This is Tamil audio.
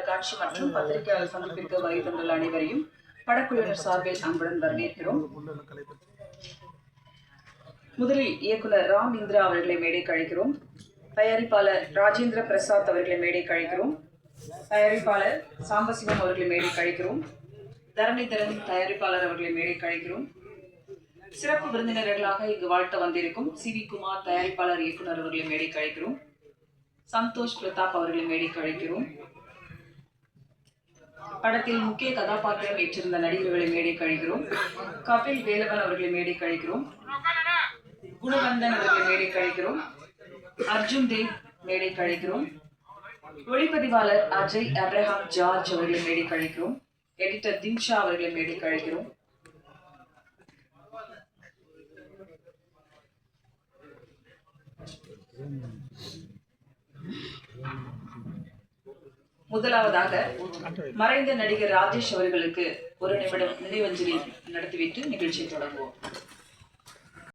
காட்சி மற்றும் பத்திரிகையாளர் சந்திப்பிற்கு வருகை தந்துள்ள அனைவரையும் படக்குழுவினர் சார்பில் அன்புடன் வரவேற்கிறோம். முதலில் இயக்குனர் ராம் இந்திரா அவர்களை மேடைக்கு அழைக்கிறோம். தயாரிப்பாளர் ராஜேந்திர பிரசாத் அவர்களை மேடைக்கு அழைக்கிறோம். தயாரிப்பாளர் சாம்பசிவம் அவர்களை மேடைக்கு அழைக்கிறோம். தரணிதரன் தயாரிப்பாளர் அவர்களை மேடைக்கு அழைக்கிறோம். சிறப்பு விருந்தினர்களாக இங்கு வாழ்த்த வந்திருக்கும் சி.வி. குமார் தயாரிப்பாளர் இயக்குனர் அவர்களை மேடைக்கு அழைக்கிறோம். சந்தோஷ் பிரதாப் அவர்களை மேடைக்கு அழைக்கிறோம். படத்தில் முக்கிய கதாபாத்திரம் ஏற்றிருந்த நடிகர்களை மேடைக்கு அழைக்கிறோம். கபில் வேலவன் அவர்களை மேடைக்கு அழைக்கிறோம். குணவந்தன் அவர்களை மேடைக்கு அழைக்கிறோம். அர்ஜுன் தேவ் மேடைக்கு அழைக்கிறோம். ஒளிப்பதிவாளர் அஜய் அப்ரஹாம் ஜார்ஜ் அவர்களை மேடைக்கு அழைக்கிறோம். எடிட்டர் திம்ஷா அவர்களை மேடைக்கு அழைக்கிறோம். முதலாவதாக மறைந்த நடிகர் ராஜேஷ் அவர்களுக்கு ஒரு நிமிடம் நினைவஞ்சலி நடத்திவிட்டு நிகழ்ச்சியை தொடங்குவோம்.